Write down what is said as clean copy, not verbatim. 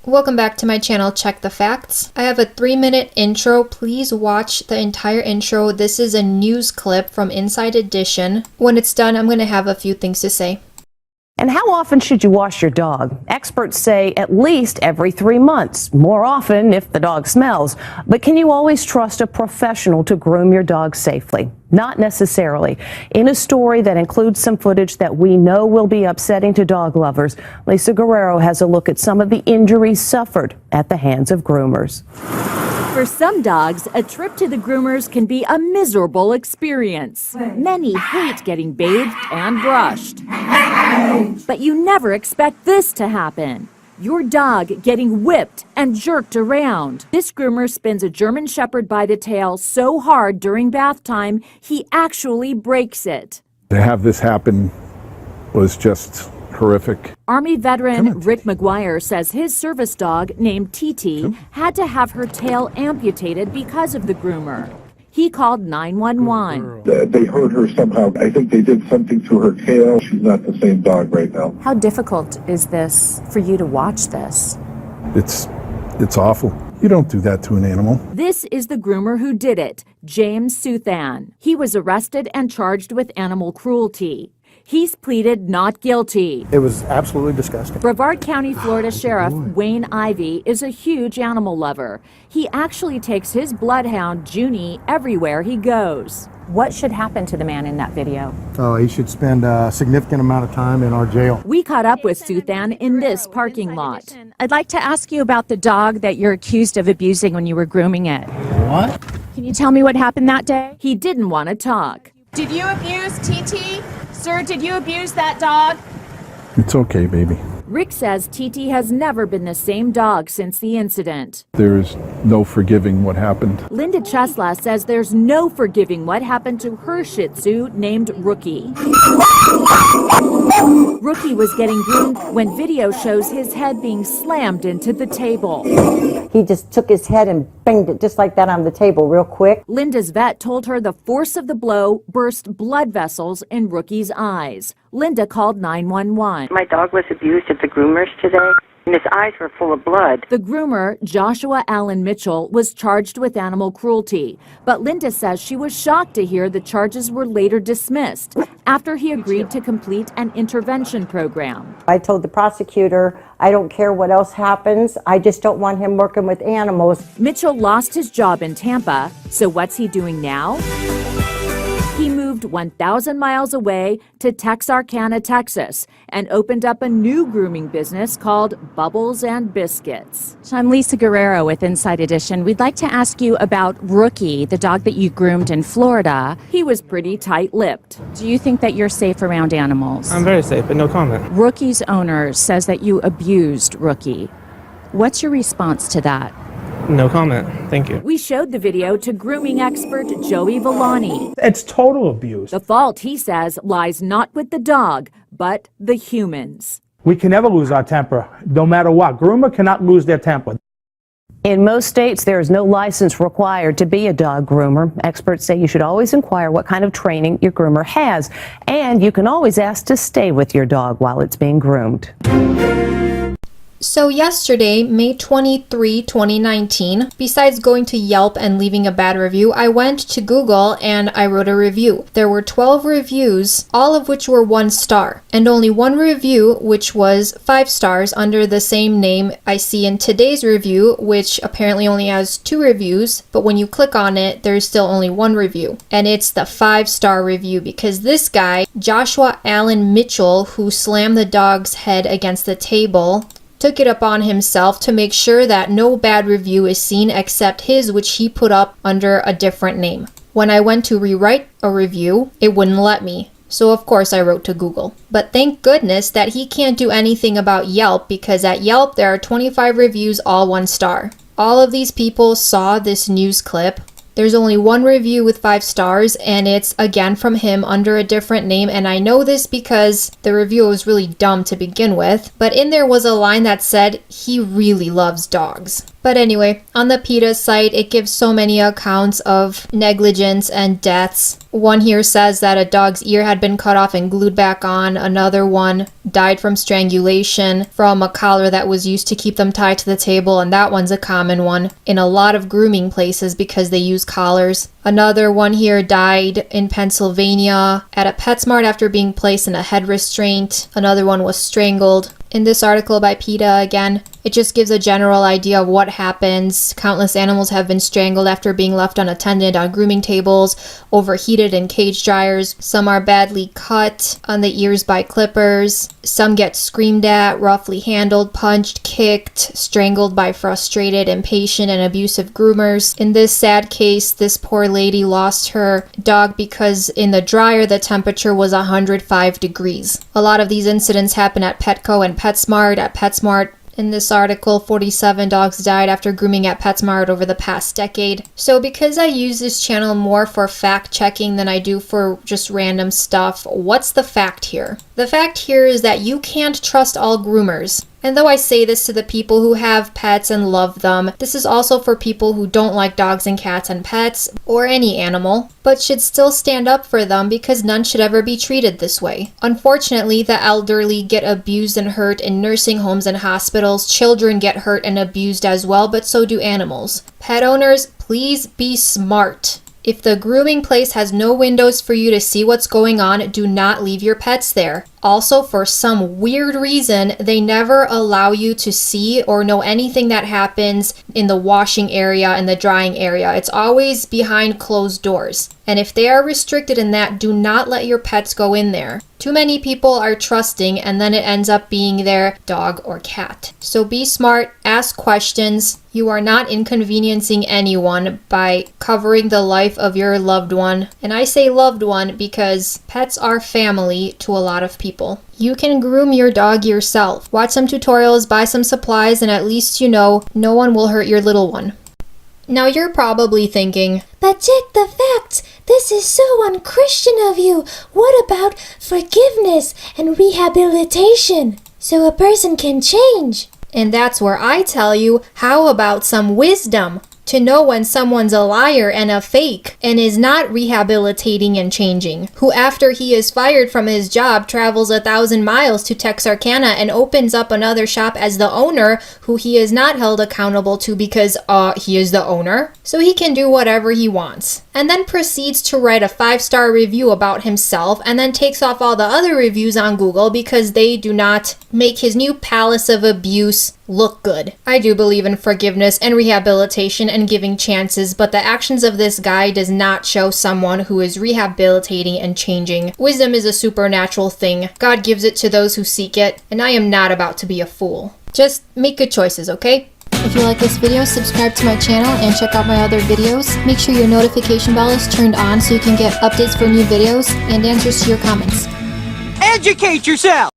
Welcome back to my channel, Check the Facts. I have a 3-minute intro. Please watch the entire intro. This is a news clip from Inside Edition. When it's done, I'm going to have a few things to say. And how often should you wash your dog? Experts say at least every 3 months, more often if the dog smells. But can you always trust a professional to groom your dog safely? Not necessarily. In a story that includes some footage that we know will be upsetting to dog lovers, Lisa Guerrero has a look at some of the injuries suffered at the hands of groomers. For some dogs, a trip to the groomers can be a miserable experience. Many hate getting bathed and brushed. But you never expect this to happen. Your dog getting whipped and jerked around. This groomer spins a German Shepherd by the tail so hard during bath time, he actually breaks it. To have this happen was just horrific. Army veteran Rick McGuire says his service dog, named TT, had to have her tail amputated because of the groomer. He called 911. They hurt her somehow. I think they did something to her tail. She's not the same dog right now. How difficult is this for you to watch this? It's awful. You don't do that to an animal. This is the groomer who did it, James Southan. He was arrested and charged with animal cruelty. He's pleaded not guilty. It was absolutely disgusting. Brevard County, Florida Sheriff Wayne Ivey is a huge animal lover. He actually takes his bloodhound, Junie, everywhere he goes. What should happen to the man in that video? Oh, he should spend a significant amount of time in our jail. We caught up with Southan in this parking lot. I'd like to ask you about the dog that you're accused of abusing when you were grooming it. What? Can you tell me what happened that day? He didn't want to talk. Did you abuse TT? Sir, did you abuse that dog? It's okay, baby. Rick says TT has never been the same dog since the incident. There's no forgiving what happened. Linda Chesla says there's no forgiving what happened to her Shih Tzu named Rookie. Rookie was getting groomed when video shows his head being slammed into the table. He just took his head and banged it just like that on the table real quick. Linda's vet told her the force of the blow burst blood vessels in Rookie's eyes. Linda called 911. My dog was abused at the groomers today, and his eyes were full of blood. The groomer, Joshua Allen Mitchell, was charged with animal cruelty. But Linda says she was shocked to hear the charges were later dismissed after he agreed to complete an intervention program. I told the prosecutor, I don't care what else happens. I just don't want him working with animals. Mitchell lost his job in Tampa, so what's he doing now? He moved 1,000 miles away to Texarkana, Texas, and opened up a new grooming business called Bubbles and Biscuits. I'm Lisa Guerrero with Inside Edition. We'd like to ask you about Rookie, the dog that you groomed in Florida. He was pretty tight-lipped. Do you think that you're safe around animals? I'm very safe, but no comment. Rookie's owner says that you abused Rookie. What's your response to that? No comment. Thank you. We showed the video to grooming expert Joey Villani. It's total abuse. The fault, he says, lies not with the dog, but the humans. We can never lose our temper, no matter what. Groomer cannot lose their temper. In most states, there is no license required to be a dog groomer. Experts say you should always inquire what kind of training your groomer has, and you can always ask to stay with your dog while it's being groomed. So yesterday, May 23, 2019, besides going to Yelp and leaving a bad review, I went to Google and I wrote a review. There were 12 reviews, all of which were 1 star, and only 1 review, which was 5 stars under the same name I see in today's review, which apparently only has 2 reviews, but when you click on it, there's still only 1 review. And it's the 5-star review because this guy, Joshua Allen Mitchell, who slammed the dog's head against the table, took it upon himself to make sure that no bad review is seen except his, which he put up under a different name. When I went to rewrite a review, it wouldn't let me. So of course I wrote to Google. But thank goodness that he can't do anything about Yelp, because at Yelp there are 25 reviews, all 1 star. All of these people saw this news clip. There's only 1 review with 5 stars, and it's again from him under a different name, and I know this because the review was really dumb to begin with, but in there was a line that said he really loves dogs. But anyway, on the PETA site, it gives so many accounts of negligence and deaths. One here says that a dog's ear had been cut off and glued back on. Another one died from strangulation from a collar that was used to keep them tied to the table, and that one's a common one in a lot of grooming places because they use collars. Another one here died in Pennsylvania at a PetSmart after being placed in a head restraint. Another one was strangled. In this article by PETA again, it just gives a general idea of what happens. Countless animals have been strangled after being left unattended on grooming tables, overheated in cage dryers. Some are badly cut on the ears by clippers. Some get screamed at, roughly handled, punched, kicked, strangled by frustrated, impatient, and abusive groomers. In this sad case, this poor lady lost her dog because in the dryer the temperature was 105 degrees. A lot of these incidents happen at Petco and PetSmart. At PetSmart, in this article, 47 dogs died after grooming at PetSmart over the past decade. So because I use this channel more for fact checking than I do for just random stuff, what's the fact here? The fact here is that you can't trust all groomers. And though I say this to the people who have pets and love them, this is also for people who don't like dogs and cats and pets, or any animal, but should still stand up for them because none should ever be treated this way. Unfortunately, the elderly get abused and hurt in nursing homes and hospitals. Children get hurt and abused as well, but so do animals. Pet owners, please be smart. If the grooming place has no windows for you to see what's going on, do not leave your pets there. Also, for some weird reason, they never allow you to see or know anything that happens in the washing area and the drying area. It's always behind closed doors. And if they are restricted in that, do not let your pets go in there. Too many people are trusting and then it ends up being their dog or cat. So be smart, ask questions. You are not inconveniencing anyone by covering the life of your loved one. And I say loved one because pets are family to a lot of people. You can groom your dog yourself. Watch some tutorials, buy some supplies, and at least you know no one will hurt your little one. Now you're probably thinking, but check the facts. This is so unchristian of you. What about forgiveness and rehabilitation so a person can change? And that's where I tell you, how about some wisdom? To know when someone's a liar and a fake and is not rehabilitating and changing, who after he is fired from his job travels 1,000 miles to Texarkana and opens up another shop as the owner who he is not held accountable to because he is the owner, so he can do whatever he wants, and then proceeds to write a 5-star review about himself and then takes off all the other reviews on Google because they do not make his new palace of abuse look good. I do believe in forgiveness and rehabilitation and giving chances, but the actions of this guy does not show someone who is rehabilitating and changing. Wisdom is a supernatural thing. God gives it to those who seek it, and I am not about to be a fool. Just make good choices, okay? If you like this video, subscribe to my channel and check out my other videos. Make sure your notification bell is turned on so you can get updates for new videos and answers to your comments. Educate yourself!